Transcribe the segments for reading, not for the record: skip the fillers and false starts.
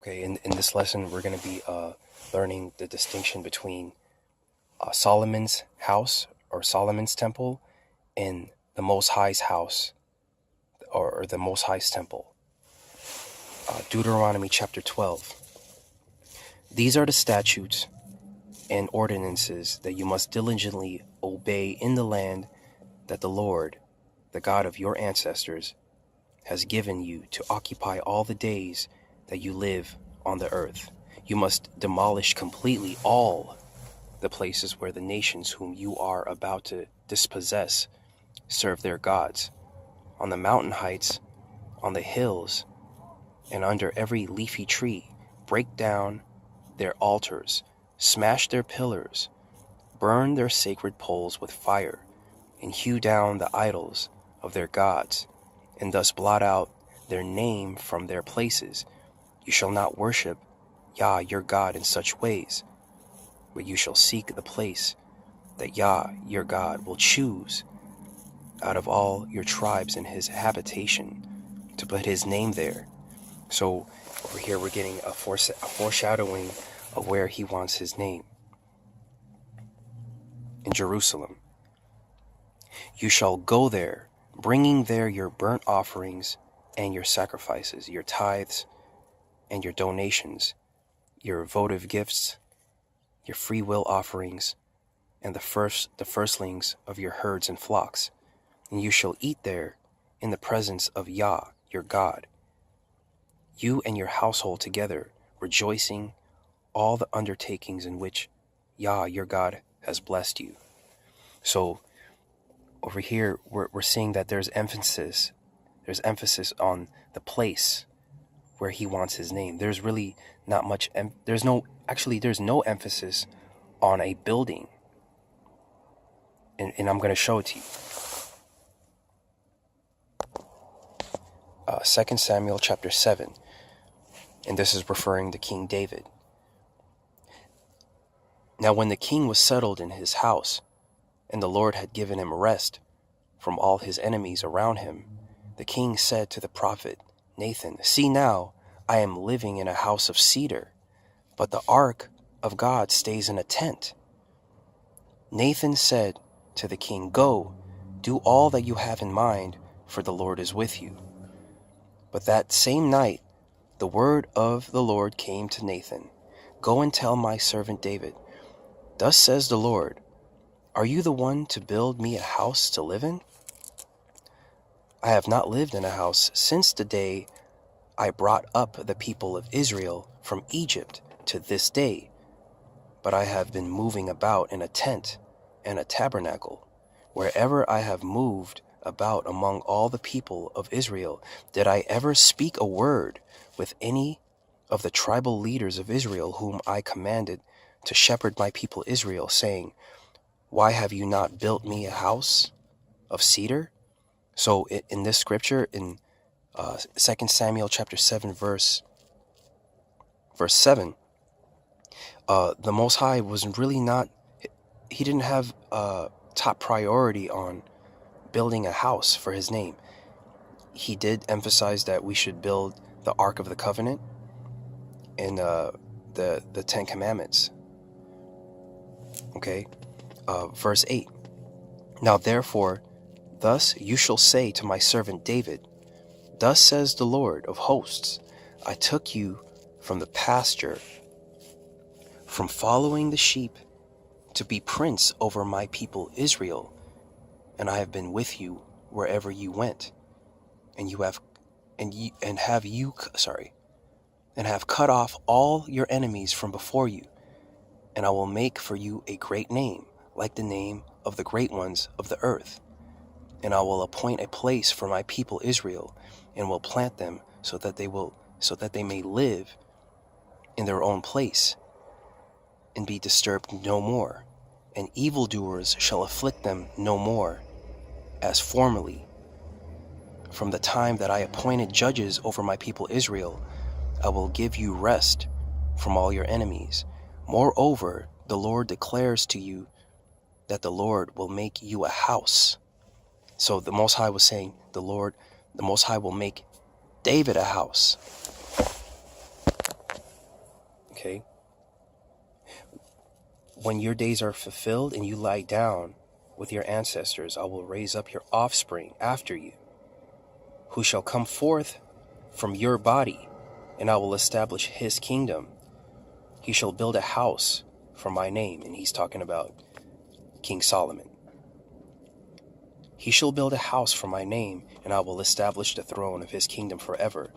Okay, in this lesson, we're going to be learning the distinction between Solomon's house or Solomon's temple and the Most High's house or the Most High's temple. Deuteronomy chapter 12. These are the statutes and ordinances that you must diligently obey in the land that the Lord, the God of your ancestors, has given you to occupy all the days that you live on the earth. You must demolish completely all the places where the nations whom you are about to dispossess serve their gods. On the mountain heights, on the hills, and under every leafy tree, break down their altars, smash their pillars, burn their sacred poles with fire, and hew down the idols of their gods, and thus blot out their name from their places. You shall not worship Yah your God in such ways, but you shall seek the place that Yah your God will choose out of all your tribes in his habitation to put his name there. So over here we're getting a foreshadowing of where he wants his name. In Jerusalem. You shall go there, bringing there your burnt offerings and your sacrifices, your tithes and your donations, your votive gifts, your free will offerings, and the firstlings of your herds and flocks. And you shall eat there in the presence of Yah your God, you and your household together, rejoicing all the undertakings in which Yah your God has blessed you. So over here we're seeing that there's emphasis on the place where he wants his name. There's really not much there's no emphasis on a building, and I'm going to show it to you. 2 Samuel chapter 7, and this is referring to King David. Now when the king was settled in his house, and the Lord had given him rest from all his enemies around him, the king said to the prophet Nathan, "See now, I am living in a house of cedar, but the ark of God stays in a tent." Nathan said to the king, "Go, do all that you have in mind, for the Lord is with you." But that same night, the word of the Lord came to Nathan, "Go and tell my servant David, thus says the Lord, are you the one to build me a house to live in? I have not lived in a house since the day I brought up the people of Israel from Egypt to this day, but I have been moving about in a tent and a tabernacle. Wherever I have moved about among all the people of Israel, did I ever speak a word with any of the tribal leaders of Israel whom I commanded to shepherd my people Israel, saying, why have you not built me a house of cedar?" So in this scripture, in 2 Samuel chapter 7, verse 7, the Most High was really not, he didn't have top priority on building a house for his name. He did emphasize that we should build the Ark of the Covenant and the Ten Commandments. Okay, verse 8. Now therefore, thus you shall say to my servant David, thus says the Lord of hosts, I took you from the pasture, from following the sheep, to be prince over my people Israel, and I have been with you wherever you went, and have cut off all your enemies from before you, and I will make for you a great name, like the name of the great ones of the earth. And I will appoint a place for my people Israel, and will plant them so that they may live in their own place, and be disturbed no more. And evildoers shall afflict them no more, as formerly. From the time that I appointed judges over my people Israel, I will give you rest from all your enemies. Moreover, the Lord declares to you that the Lord will make you a house. So the Most High was saying, the Most High will make David a house. Okay? When your days are fulfilled and you lie down with your ancestors, I will raise up your offspring after you, who shall come forth from your body, and I will establish his kingdom. He shall build a house for my name. And he's talking about King Solomon. He shall build a house for my name, and I will establish the throne of his kingdom forever.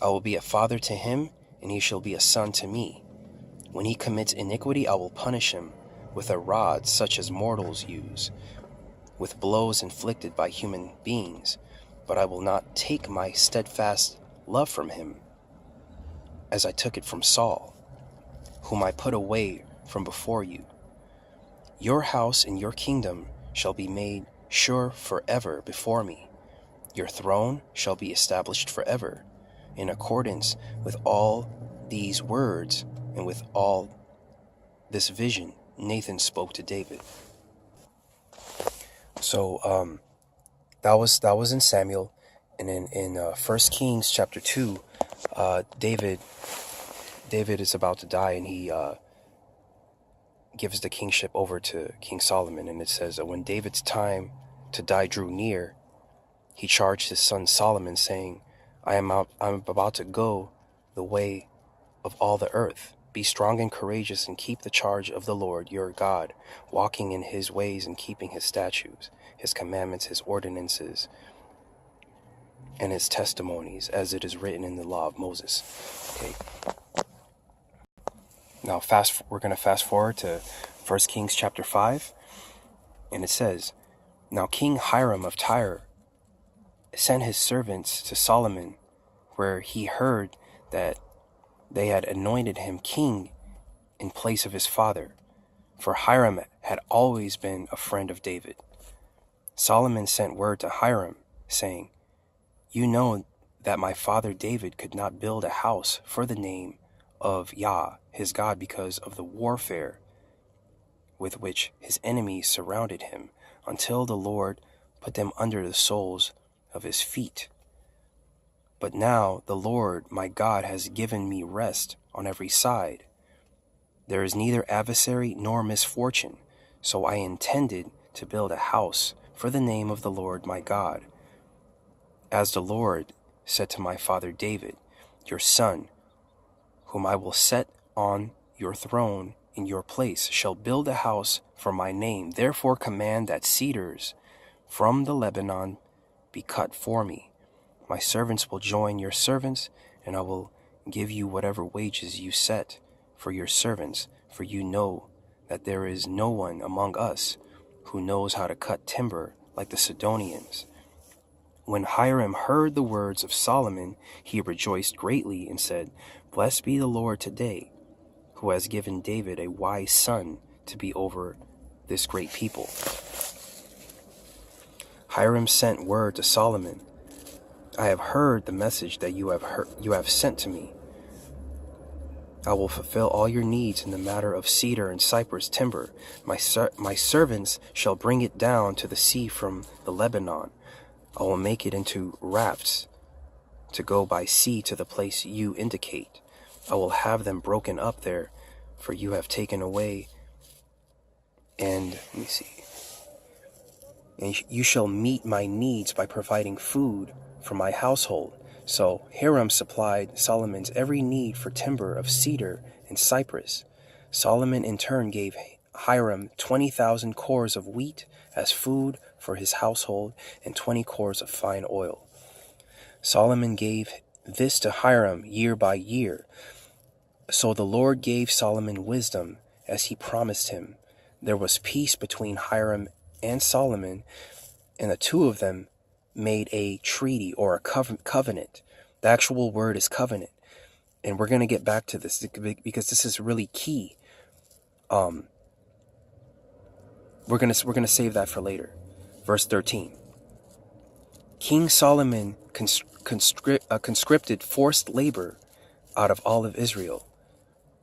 I will be a father to him, and he shall be a son to me. When he commits iniquity, I will punish him with a rod such as mortals use, with blows inflicted by human beings. But I will not take my steadfast love from him, as I took it from Saul, whom I put away from before you. Your house and your kingdom shall be made sure forever before me. Your throne shall be established forever. In accordance with all these words and with all this vision, Nathan spoke to David. So that was in Samuel, and in 1 Kings chapter 2, David is about to die, and he gives the kingship over to King Solomon. And it says that when David's time to die drew near, he charged his son Solomon, saying, I'm about to go the way of all the earth. Be strong and courageous, and keep the charge of the Lord your God, walking in his ways and keeping his statutes, his commandments, his ordinances, and his testimonies, as it is written in the law of Moses. Okay. Now we're going to fast forward to 1 Kings chapter 5, and it says, Now King Hiram of Tyre sent his servants to Solomon, where he heard that they had anointed him king in place of his father, for Hiram had always been a friend of David. Solomon sent word to Hiram, saying, You know that my father David could not build a house for the name of Yah, his God, because of the warfare with which his enemies surrounded him, until the Lord put them under the soles of his feet. But now the Lord my God has given me rest on every side. There is neither adversary nor misfortune, so I intended to build a house for the name of the Lord my God. As the Lord said to my father David, your son, whom I will set on your throne in your place, shall build a house for my name. Therefore command that cedars from the Lebanon be cut for me. My servants will join your servants, and I will give you whatever wages you set for your servants, for you know that there is no one among us who knows how to cut timber like the Sidonians. When Hiram heard the words of Solomon, he rejoiced greatly and said, Blessed be the Lord today, who has given David a wise son to be over this great people. Hiram sent word to Solomon, I have heard the message that you have sent to me. I will fulfill all your needs in the matter of cedar and cypress timber. My servants shall bring it down to the sea from the Lebanon. I will make it into rafts to go by sea to the place you indicate. I will have them broken up there, for you have taken away. And you shall meet my needs by providing food for my household. So Hiram supplied Solomon's every need for timber of cedar and cypress. Solomon in turn gave Hiram 20,000 cores of wheat as food for his household and 20 cores of fine oil. Solomon gave this to Hiram year by year. So the Lord gave Solomon wisdom as he promised him. There was peace between Hiram and Solomon, and the two of them made a treaty or a covenant. The actual word is covenant, and we're going to get back to this because this is really key. We're going to save that for later. Verse 13. King Solomon conscripted forced labor out of all of Israel.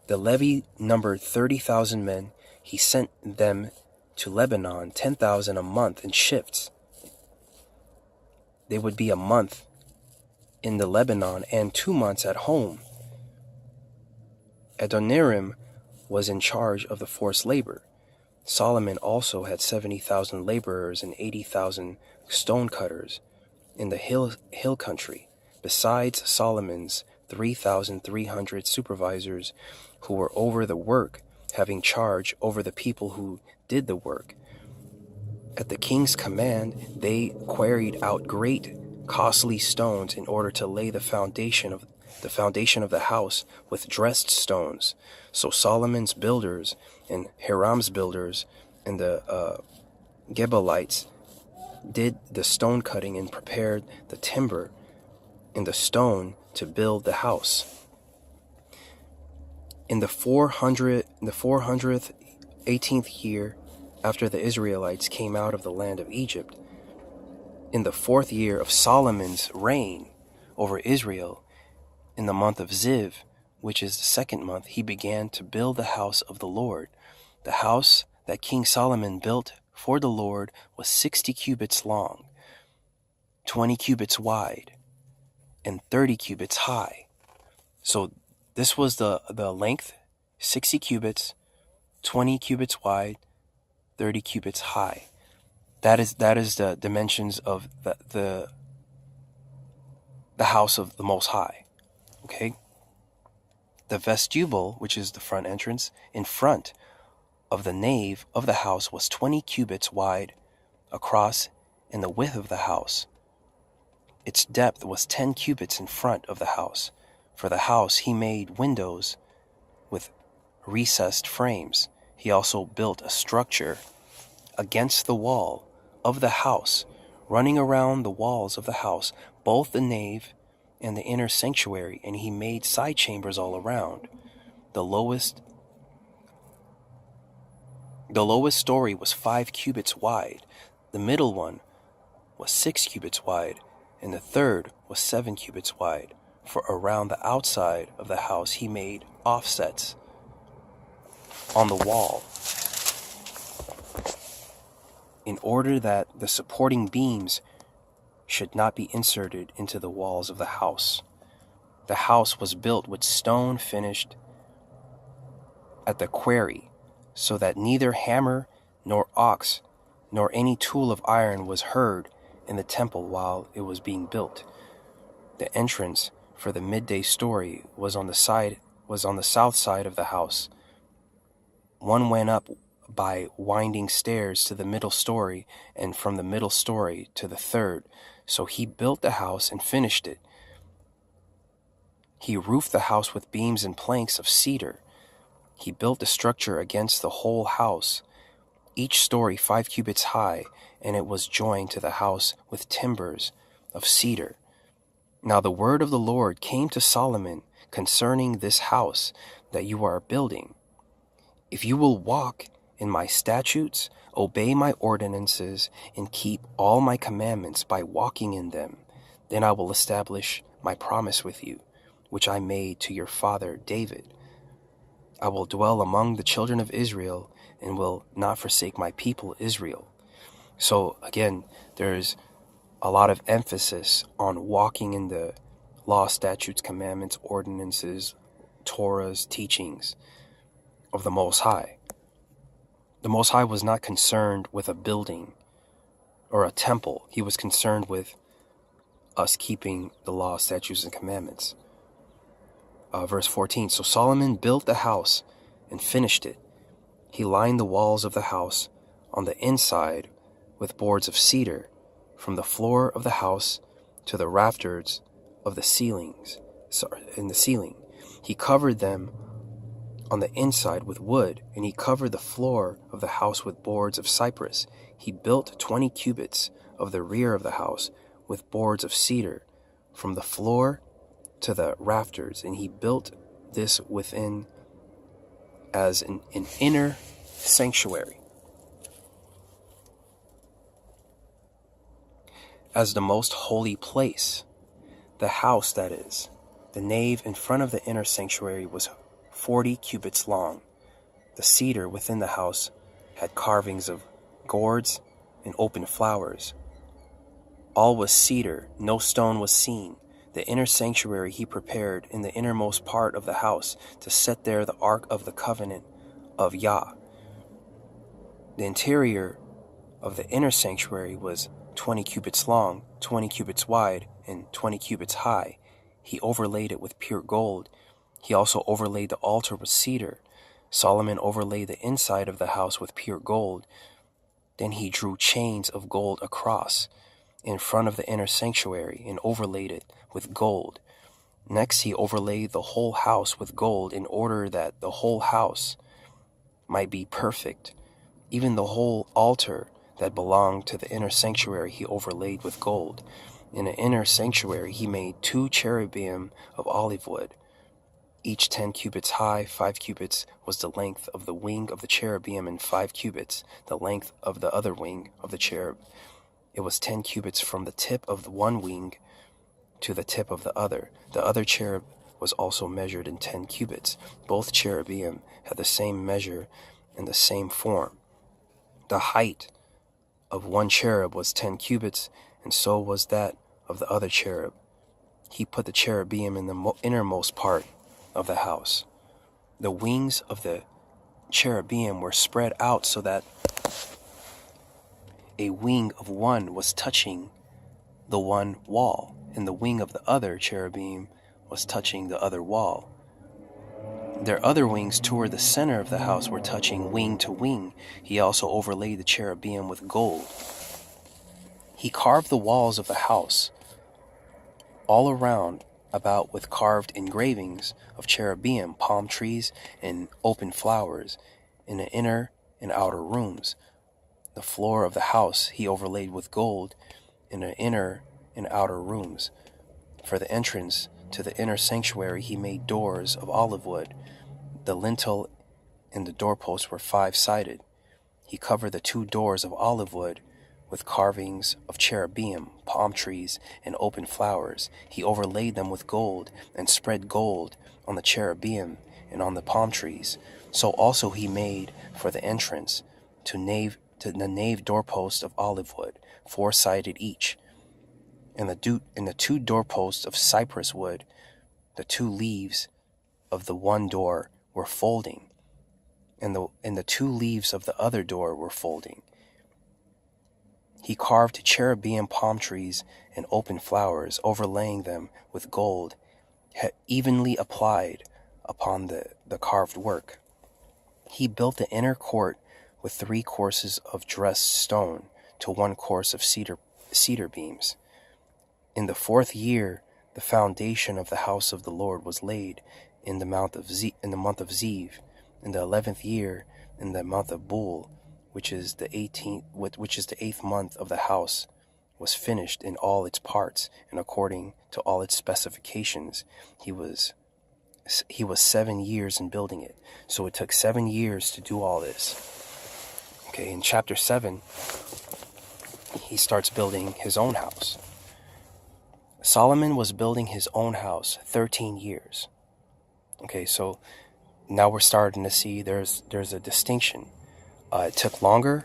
The levy numbered 30,000 men. He sent them to Lebanon, 10,000 a month in shifts. They would be a month in the Lebanon and 2 months at home. Adoniram was in charge of the forced labor. Solomon also had 70,000 laborers and 80,000 stonecutters in the hill country, besides Solomon's 3,300 supervisors who were over the work, having charge over the people who did the work. At the king's command, they quarried out great, costly stones in order to lay the foundation of the house with dressed stones. So Solomon's builders and Hiram's builders and the Gebalites did the stone cutting and prepared the timber and the stone to build the house. In the 418th year after the Israelites came out of the land of Egypt, in the 4th year of Solomon's reign over Israel, in the month of Ziv, which is the 2nd month, he began to build the house of the Lord. The house that King Solomon built for the Lord was 60 cubits long, 20 cubits wide, and 30 cubits high. So this was the length, 60 cubits, 20 cubits wide, 30 cubits high. That is the dimensions of the house of the Most High. Okay? The vestibule, which is the front entrance, in front of the nave of the house was 20 cubits wide across, and the width of the house. Its depth was 10 cubits in front of the house. For the house he made windows with recessed frames. He also built a structure against the wall of the house, running around the walls of the house, both the nave and the inner sanctuary, and he made side chambers all around. The lowest story was 5 cubits wide. The middle one was 6 cubits wide, and the third was 7 cubits wide. For around the outside of the house he made offsets on the wall, in order that the supporting beams should not be inserted into the walls of the house. The house was built with stone finished at the quarry, so that neither hammer nor ox nor any tool of iron was heard in the temple while it was being built. The entrance for the midday story was on the south side of the house. One went up by winding stairs to the middle story, and from the middle story to the third. So he built the house and finished it. He roofed the house with beams and planks of cedar. He built the structure against the whole house, each story 5 cubits high, and it was joined to the house with timbers of cedar. Now the word of the Lord came to Solomon concerning this house that you are building. If you will walk in my statutes, obey my ordinances, and keep all my commandments by walking in them, then I will establish my promise with you, which I made to your father David. I will dwell among the children of Israel and will not forsake my people Israel. So again, there's a lot of emphasis on walking in the law, statutes, commandments, ordinances, Torah's teachings of the Most High. The Most High was not concerned with a building or a temple. He was concerned with us keeping the law, statutes, and commandments. Verse 14, so Solomon built the house and finished it. He lined the walls of the house on the inside with boards of cedar, from the floor of the house to the rafters of the ceilings. In the ceiling, he covered them on the inside with wood, and he covered the floor of the house with boards of cypress. He built 20 cubits of the rear of the house with boards of cedar, from the floor to the rafters, and he built this within as an inner sanctuary, as the most holy place. The house, that is, the nave in front of the inner sanctuary, was 40 cubits long. The cedar within the house had carvings of gourds and open flowers. All was cedar, no stone was seen. The inner sanctuary he prepared in the innermost part of the house to set there the ark of the covenant of Yah. The interior of the inner sanctuary was 20 cubits long, 20 cubits wide, and 20 cubits high. He overlaid it with pure gold. He also overlaid the altar with cedar. Solomon overlaid the inside of the house with pure gold. Then he drew chains of gold across in front of the inner sanctuary and overlaid it with gold. Next, he overlaid the whole house with gold in order that the whole house might be perfect. Even the whole altar that belonged to the inner sanctuary he overlaid with gold. In the inner sanctuary he made 2 cherubim of olive wood, each 10 cubits high. 5 cubits was the length of the wing of the cherubim, and 5 cubits the length of the other wing of the cherub. It was 10 cubits from the tip of the one wing to the tip of the other. The other cherub was also measured in 10 cubits. Both cherubim had the same measure and the same form. The height of one cherub was 10 cubits, and so was that of the other cherub. He put the cherubim in the innermost part of the house. The wings of the cherubim were spread out so that a wing of one was touching the one wall, and the wing of the other cherubim was touching the other wall. Their other wings toward the center of the house were touching wing to wing. He also overlaid the cherubim with gold. He carved the walls of the house all around about with carved engravings of cherubim, palm trees, and open flowers in the inner and outer rooms. The floor of the house he overlaid with gold in the inner and outer rooms. For the entrance to the inner sanctuary he made doors of olive wood. The lintel and the doorposts were 5-sided. He covered the 2 doors of olive wood with carvings of cherubim, palm trees, and open flowers. He overlaid them with gold and spread gold on the cherubim and on the palm trees. So also he made for the entrance to the nave doorposts of olive wood, 4-sided each, and the 2 doorposts of cypress wood. The 2 leaves of the one door were folding, and the 2 leaves of the other door were folding. He carved cherubim, palm trees, and open flowers, overlaying them with gold, evenly applied upon the carved work. He built the inner court with 3 courses of dressed stone to 1 course of cedar beams. In the 4th year, the foundation of the house of the Lord was laid in the month of Ziv. In the 11th year, in the month of Bul, which is the 8th month of the house, was finished in all its parts and according to all its specifications. He was 7 years in building it. So it took 7 years to do all this. Okay, in chapter 7, he starts building his own house. Solomon was building his own house 13 years. Okay, so now we're starting to see there's a distinction. It took longer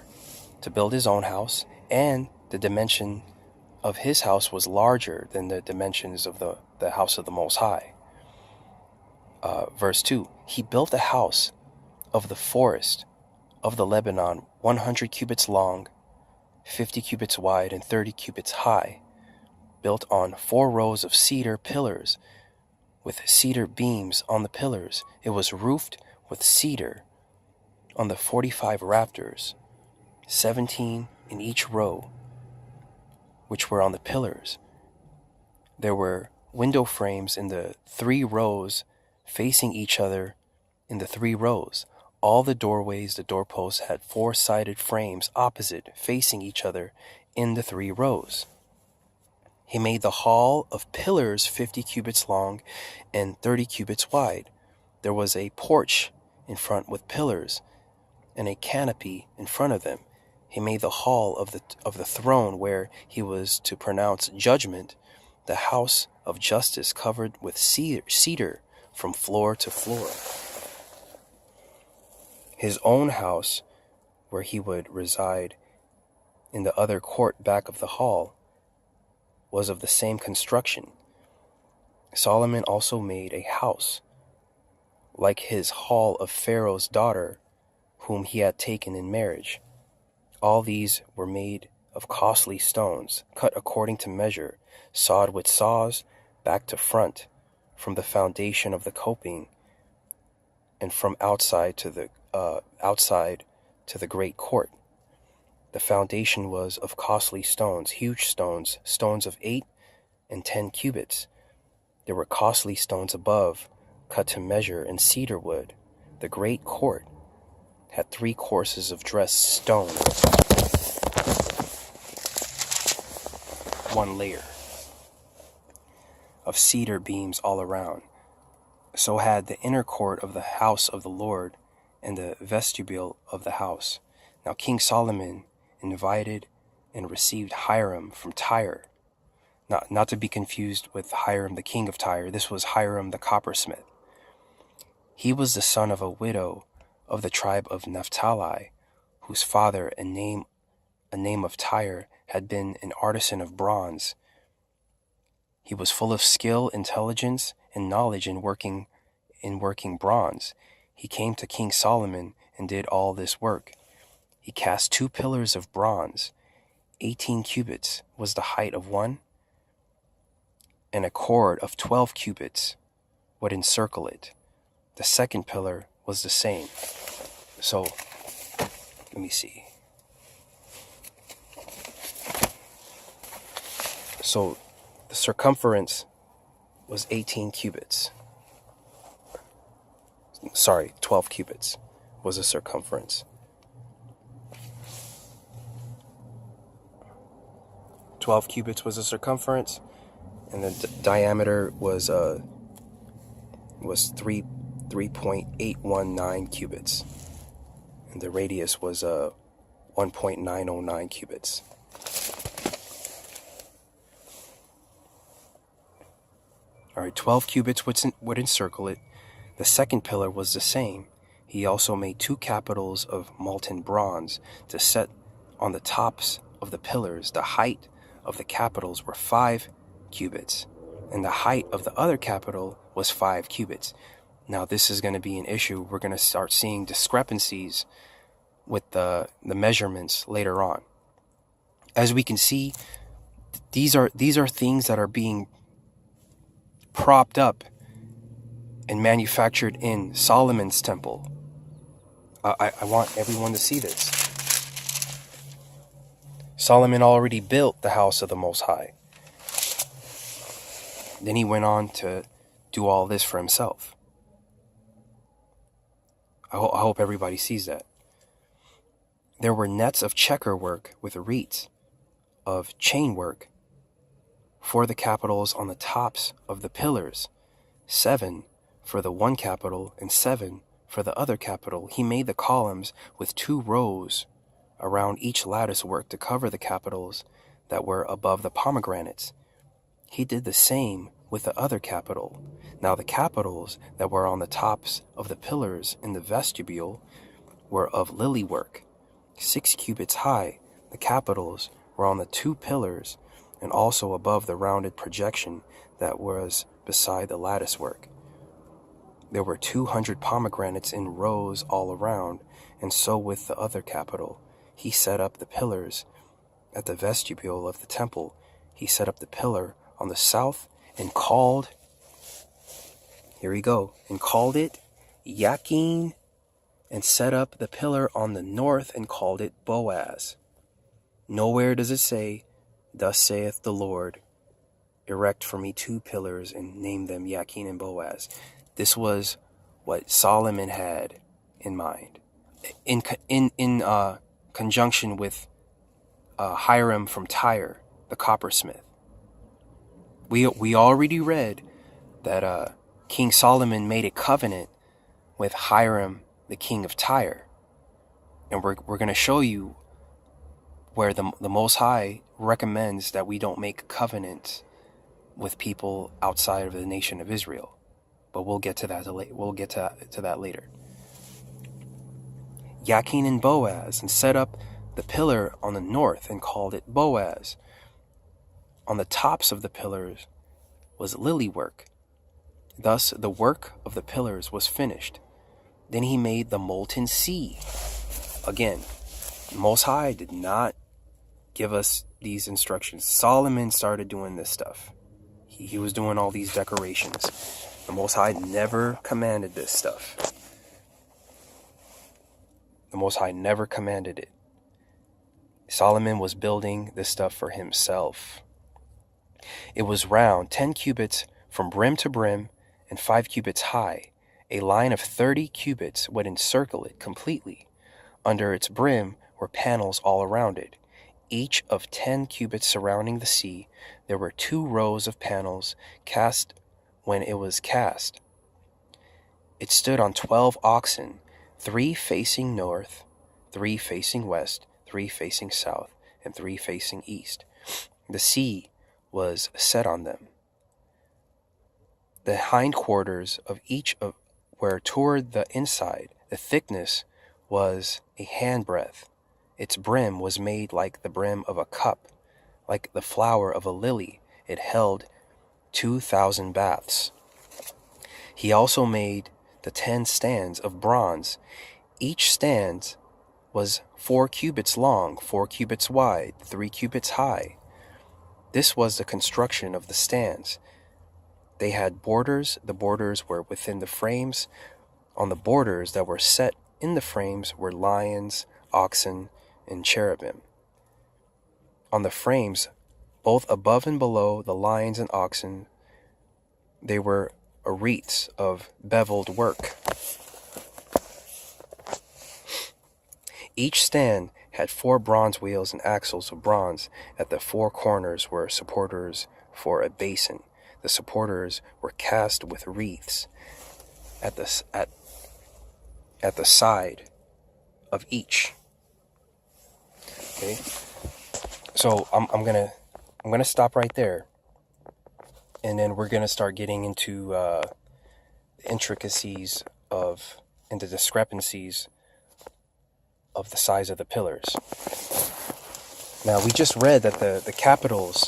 to build his own house, and the dimension of his house was larger than the dimensions of the house of the Most High. Verse 2, he built a house of the forest of the Lebanon, 100 cubits long, 50 cubits wide, and 30 cubits high, built on 4 rows of cedar pillars with cedar beams on the pillars. It was roofed with cedar on the 45 rafters, 17 in each row, which were on the pillars. There were window frames in the 3 rows facing each other in the 3 rows. All the doorways, the doorposts had 4-sided frames opposite, facing each other in the 3 rows. He made the hall of pillars 50 cubits long and 30 cubits wide. There was a porch in front with pillars and a canopy in front of them. He made the hall of the throne where he was to pronounce judgment, the house of justice covered with cedar from floor to floor. His own house, where he would reside in the other court back of the hall, was of the same construction. Solomon also made a house, like his hall of Pharaoh's daughter, whom he had taken in marriage. All these were made of costly stones, cut according to measure, sawed with saws, back to front, from the foundation of the coping, and from outside to the great court. The foundation was of costly stones, huge stones, stones of 8 and 10 cubits. There were costly stones above, cut to measure in cedar wood. The great court had 3 courses of dressed stone, 1 layer of cedar beams all around. So had the inner court of the house of the Lord and the vestibule of the house. Now King Solomon invited and received Hiram from Tyre. Not to be confused with Hiram the king of Tyre. This was Hiram the coppersmith. He was the son of a widow of the tribe of Naphtali, whose father, a name of Tyre, had been an artisan of bronze. He was full of skill, intelligence, and knowledge in working bronze. He came to King Solomon and did all this work. He cast 2 pillars of bronze. 18 cubits was the height of one, and a cord of 12 cubits would encircle it. The second pillar was the same. So, let me see. So, the circumference was 18 cubits. 12 cubits was the circumference. 12 cubits was the circumference, and the diameter was 3.819 cubits, and the radius was 1.909 cubits. All right, 12 cubits would encircle it. The second pillar was the same. He also made 2 capitals of molten bronze to set on the tops of the pillars. The height of the capitals were 5 cubits, and the height of the other capital was 5 cubits. Now, this is going to be an issue. We're going to start seeing discrepancies with the measurements later on. As we can see, these are things that are being propped up and manufactured in Solomon's temple. I want everyone to see this. Solomon already built the house of the Most High. Then he went on to do all this for himself. I hope everybody sees that. There were nets of checker work with reeds of chain work for the capitals on the tops of the pillars, 7 for the one capital and 7 for the other capital. He made the columns with 2 rows around each lattice work to cover the capitals that were above the pomegranates. He did the same with the other capital. Now the capitals that were on the tops of the pillars in the vestibule were of lily work, 6 cubits high. The capitals were on the 2 pillars and also above the rounded projection that was beside the lattice work. There were 200 pomegranates in rows all around, and so with the other capital. He set up the pillars at the vestibule of the temple. He set up the pillar on the south and called, and called it Yakin, and set up the pillar on the north and called it Boaz. Nowhere does it say, "Thus saith the Lord, erect for me 2 pillars and name them Yakin and Boaz." This was what Solomon had in mind, in conjunction with Hiram from Tyre, the coppersmith. We already read that King Solomon made a covenant with Hiram, the king of Tyre, and we're going to show you where the Most High recommends that we don't make covenants with people outside of the nation of Israel. But we'll get to that later. Yakin and Boaz, and set up the pillar on the north and called it Boaz. On the tops of the pillars was lily work, Thus the work of the pillars was finished. Then he made the molten sea. Again, the Most High did not give us these instructions. Solomon started doing this stuff. He was doing all these decorations. The Most High never commanded this stuff. The Most High never commanded it. Solomon was building this stuff for himself. It was round, 10 cubits from brim to brim, and 5 cubits high. A line of 30 cubits would encircle it completely. Under its brim were panels all around it. Each of 10 cubits surrounding the sea, there were 2 rows of panels cast when it was cast. It stood on 12 oxen, 3 facing north, 3 facing west, 3 facing south, and 3 facing east. The sea was set on them. The hindquarters of each were toward the inside. The thickness was a handbreadth. Its brim was made like the brim of a cup, like the flower of a lily. It held 2,000 baths. He also made the 10 stands of bronze. Each stand was 4 cubits long, 4 cubits wide, 3 cubits high. This was the construction of the stands. They had borders. The borders were within the frames. On the borders that were set in the frames were lions, oxen, and cherubim. On the frames, both above and below the lions and oxen, they were wreaths of beveled work. Each stand had 4 bronze wheels and axles of bronze. At the 4 corners were supporters for a basin. The supporters were cast with wreaths at the side of each. Okay, so I'm gonna stop right there, and then we're gonna start getting into the intricacies and the discrepancies of the size of the pillars. Now, we just read that the capitals.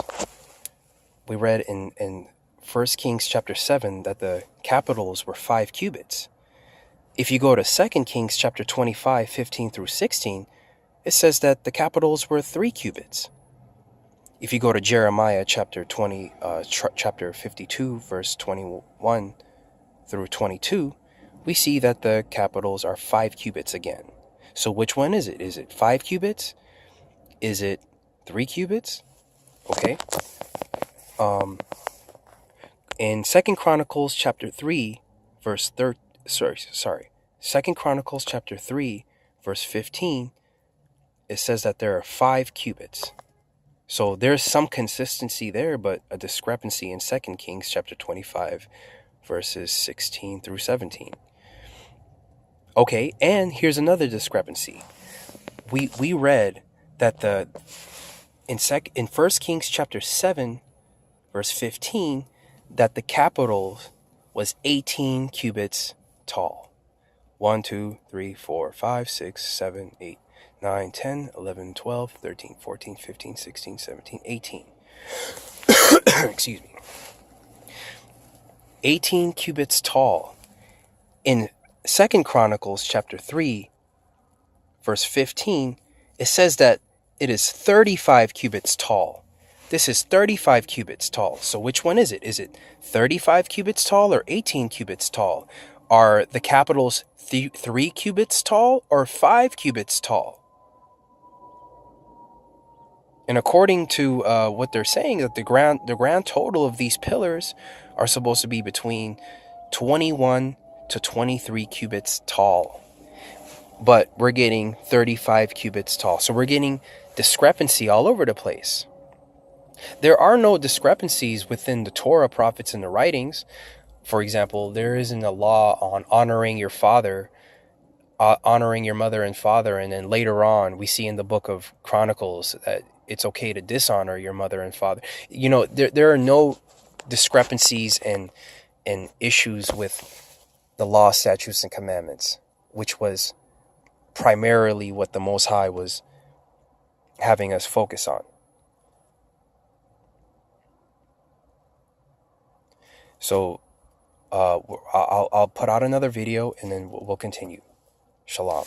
We read in 1 Kings chapter 7 that the capitals were 5 cubits. If you go to 2 Kings chapter 25, 15 through 16, it says that the capitals were 3 cubits. If you go to Jeremiah chapter 52, verse 21 through 22, we see that the capitals are 5 cubits again. So which one is it? Is it 5 cubits? Is it 3 cubits? Okay. In 2 Chronicles chapter 3, verse 2 Chronicles chapter 3, verse 15, it says that there are 5 cubits. So there's some consistency there, but a discrepancy in 2 Kings chapter 25, verses 16 through 17. Okay, and here's another discrepancy. We read that in 1 Kings chapter 7, verse 15, that the capital was 18 cubits tall. 1, 2, 3, 4, 5, 6, 7, 8, 9, 10, 11, 12, 13, 14, 15, 16, 17, 18. Excuse me. 18 cubits tall. In 2 Chronicles chapter 3, verse 15, it says that it is 35 cubits tall. This is 35 cubits tall. So which one is it? Is it 35 cubits tall or 18 cubits tall? Are the capitals 3 cubits tall or 5 cubits tall? And according to what they're saying, that the grand total of these pillars are supposed to be between 21 to 23 cubits tall. But we're getting 35 cubits tall. So we're getting discrepancy all over the place. There are no discrepancies within the Torah, prophets, and the writings. For example, there isn't a law on honoring your father, honoring your mother and father, and then later on we see in the book of Chronicles that it's okay to dishonor your mother and father. You know, there are no discrepancies and issues with the law, statutes, and commandments, which was primarily what the Most High was having us focus on. So I'll put out another video and then we'll continue. Shalom.